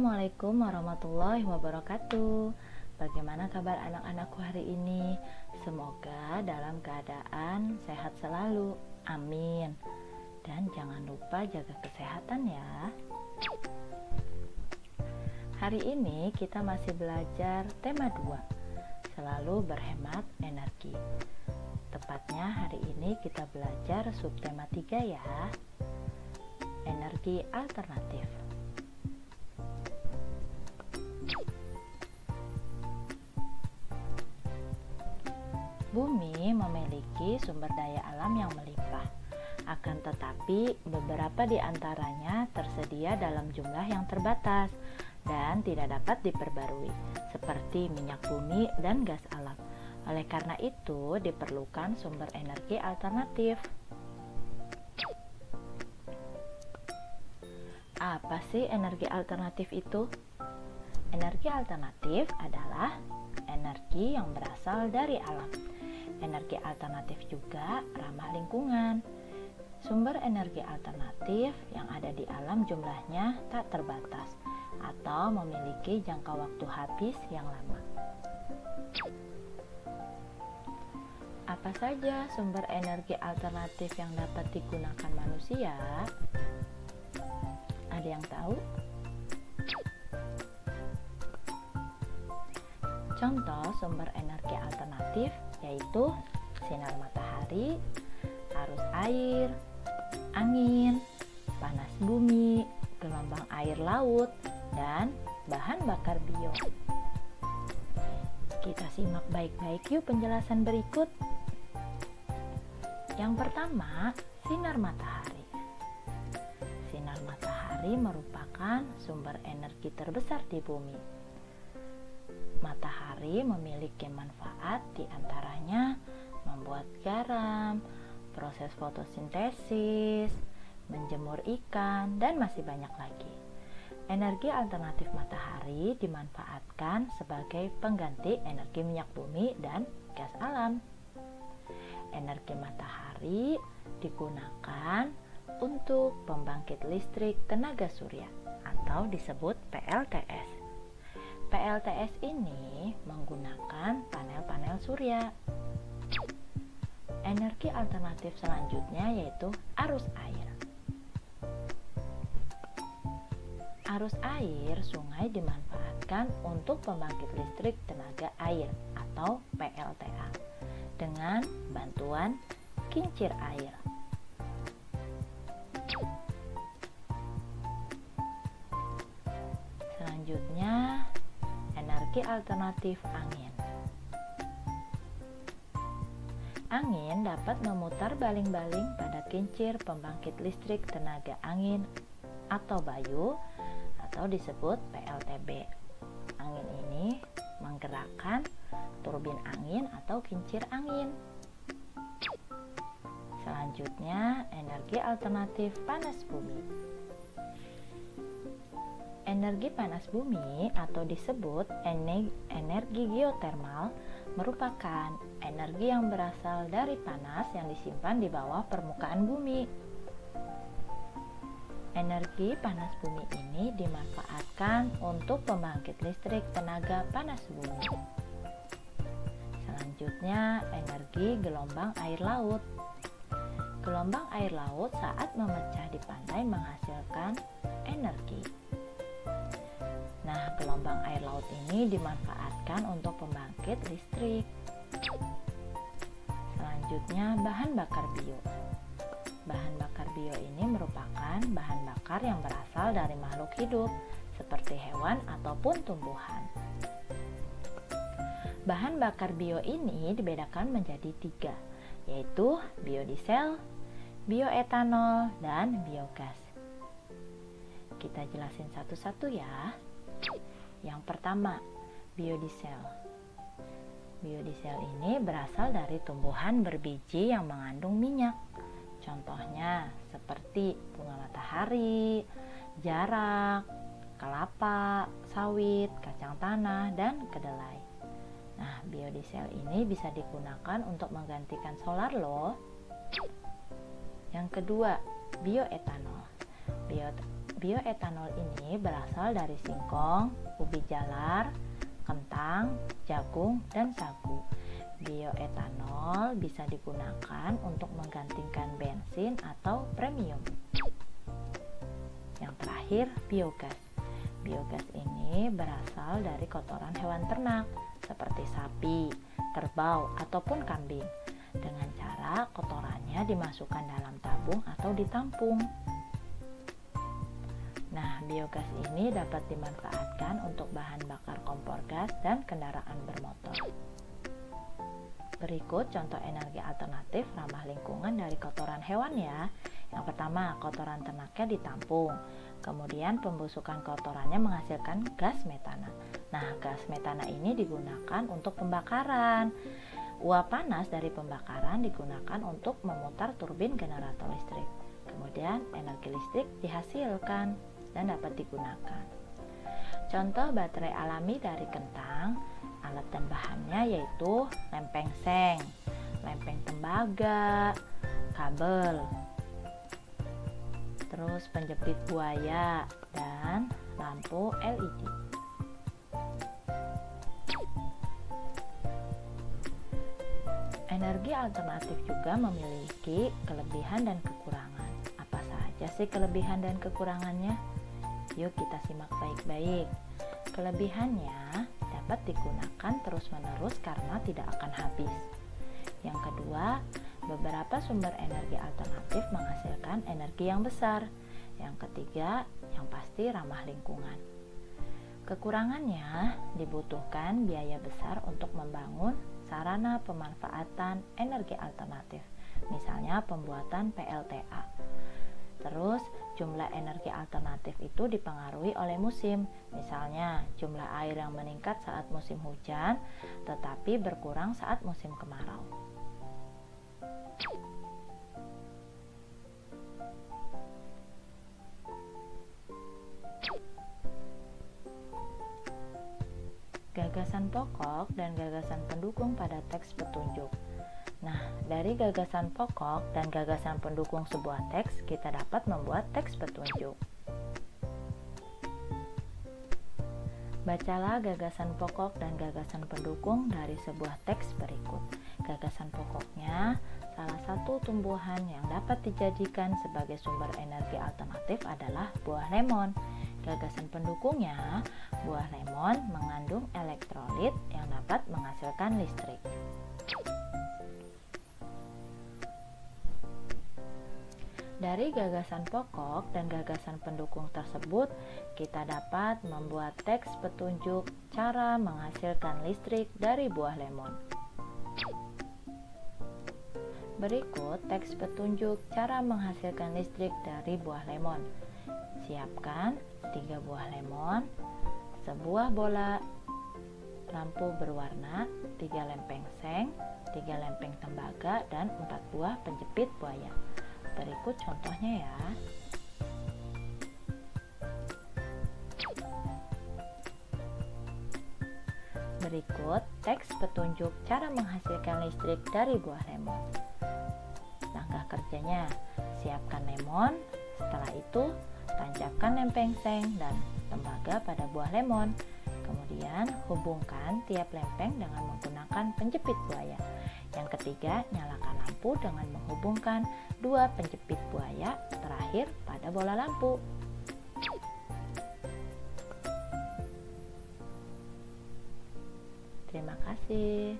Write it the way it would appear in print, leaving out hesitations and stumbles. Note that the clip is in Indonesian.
Assalamualaikum warahmatullahi wabarakatuh. Bagaimana kabar anak-anakku hari ini? Semoga dalam keadaan sehat selalu. Amin. Dan jangan lupa jaga kesehatan ya. Hari ini kita masih belajar tema 2, selalu berhemat energi. Tepatnya hari ini kita belajar subtema 3 ya, energi alternatif. Bumi memiliki sumber daya alam yang melimpah, akan tetapi beberapa di antaranya tersedia dalam jumlah yang terbatas dan tidak dapat diperbarui, seperti minyak bumi dan gas alam. Oleh karena itu, diperlukan sumber energi alternatif. Apa sih energi alternatif itu? Energi alternatif adalah energi yang berasal dari alam. Energi alternatif juga ramah lingkungan. Sumber energi alternatif yang ada di alam jumlahnya tak terbatas atau memiliki jangka waktu habis yang lama. Apa saja sumber energi alternatif yang dapat digunakan manusia? Ada yang tahu? Contoh sumber energi alternatif yaitu sinar matahari, arus air, angin, panas bumi, gelombang air laut, dan bahan bakar bio. Kita simak baik-baik yuk penjelasan berikut. Yang pertama, sinar matahari. Sinar matahari merupakan sumber energi terbesar di bumi. Matahari memiliki manfaat diantaranya membuat garam, proses fotosintesis, menjemur ikan, dan masih banyak lagi. Energi alternatif matahari dimanfaatkan sebagai pengganti energi minyak bumi dan gas alam. Energi matahari digunakan untuk pembangkit listrik tenaga surya atau disebut PLTS. PLTS ini menggunakan panel-panel surya. Energi alternatif selanjutnya yaitu arus air. Arus air sungai dimanfaatkan untuk pembangkit listrik tenaga air atau PLTA dengan bantuan kincir air. Selanjutnya, energi alternatif angin. Angin dapat memutar baling-baling pada kincir pembangkit listrik tenaga angin atau bayu atau disebut PLTB. Angin ini menggerakkan turbin angin atau kincir angin. Selanjutnya, energi alternatif panas bumi. Energi panas bumi atau disebut energi geotermal merupakan energi yang berasal dari panas yang disimpan di bawah permukaan bumi. Energi panas bumi ini dimanfaatkan untuk pembangkit listrik tenaga panas bumi. Selanjutnya, energi gelombang air laut. Gelombang air laut saat memecah di pantai menghasilkan energi. Nah, gelombang air laut ini dimanfaatkan untuk pembangkit listrik. Selanjutnya, bahan bakar bio. Bahan bakar bio ini merupakan bahan bakar yang berasal dari makhluk hidup, seperti hewan ataupun tumbuhan. Bahan bakar bio ini dibedakan menjadi 3, yaitu biodiesel, bioetanol, dan biogas. Kita jelasin satu-satu ya. Yang pertama, biodiesel. Biodiesel ini berasal dari tumbuhan berbiji yang mengandung minyak. Contohnya seperti bunga matahari, jarak, kelapa, sawit, kacang tanah, dan kedelai. Nah, biodiesel ini bisa digunakan untuk menggantikan solar loh. Yang kedua, bioetanol. Bioetanol ini berasal dari singkong, ubi jalar, kentang, jagung, dan sagu. Bioetanol bisa digunakan untuk menggantikan bensin atau premium. Yang terakhir, biogas. Biogas ini berasal dari kotoran hewan ternak seperti sapi, kerbau, ataupun kambing. Dengan cara kotorannya dimasukkan dalam tabung atau ditampung. Nah, biogas ini dapat dimanfaatkan untuk bahan bakar kompor gas dan kendaraan bermotor. Berikut contoh energi alternatif ramah lingkungan dari kotoran hewan ya. Yang pertama, kotoran ternaknya ditampung. Kemudian pembusukan kotorannya menghasilkan gas metana. Nah, gas metana ini digunakan untuk pembakaran. Uap panas dari pembakaran digunakan untuk memutar turbin generator listrik. Kemudian energi listrik dihasilkan dan dapat digunakan. Contoh baterai alami dari kentang, alat dan bahannya yaitu lempeng seng, lempeng tembaga, kabel, terus penjepit buaya, dan lampu LED. Energi alternatif juga memiliki kelebihan dan kekurangan. Apa saja sih kelebihan dan kekurangannya? Yuk kita simak baik-baik. Kelebihannya dapat digunakan terus-menerus karena tidak akan habis. Yang kedua, beberapa sumber energi alternatif menghasilkan energi yang besar. Yang ketiga, yang pasti ramah lingkungan. Kekurangannya dibutuhkan biaya besar untuk membangun sarana pemanfaatan energi alternatif, misalnya pembuatan PLTA. Terus, jumlah energi alternatif itu dipengaruhi oleh musim. Misalnya, jumlah air yang meningkat saat musim hujan, tetapi berkurang saat musim kemarau. Gagasan pokok dan gagasan pendukung pada teks petunjuk. Nah, dari gagasan pokok dan gagasan pendukung sebuah teks, kita dapat membuat teks petunjuk. Bacalah gagasan pokok dan gagasan pendukung dari sebuah teks berikut. Gagasan pokoknya, salah satu tumbuhan yang dapat dijadikan sebagai sumber energi alternatif adalah buah lemon. Gagasan pendukungnya, buah lemon mengandung elektrolit yang dapat menghasilkan listrik. Dari gagasan pokok dan gagasan pendukung tersebut, kita dapat membuat teks petunjuk cara menghasilkan listrik dari buah lemon. Berikut teks petunjuk cara menghasilkan listrik dari buah lemon. Siapkan 3 buah lemon, sebuah bola lampu berwarna, 3 lempeng seng, 3 lempeng tembaga, dan 4 buah penjepit buaya. Berikut contohnya ya. Berikut teks petunjuk cara menghasilkan listrik dari buah lemon. Langkah kerjanya, siapkan lemon. Setelah itu, tancapkan lempeng seng dan tembaga pada buah lemon. Kemudian, hubungkan tiap lempeng dengan menggunakan penjepit buaya. Yang ketiga, nyalakan lampu dengan menghubungkan 2 penjepit buaya terakhir pada bola lampu. Terima kasih.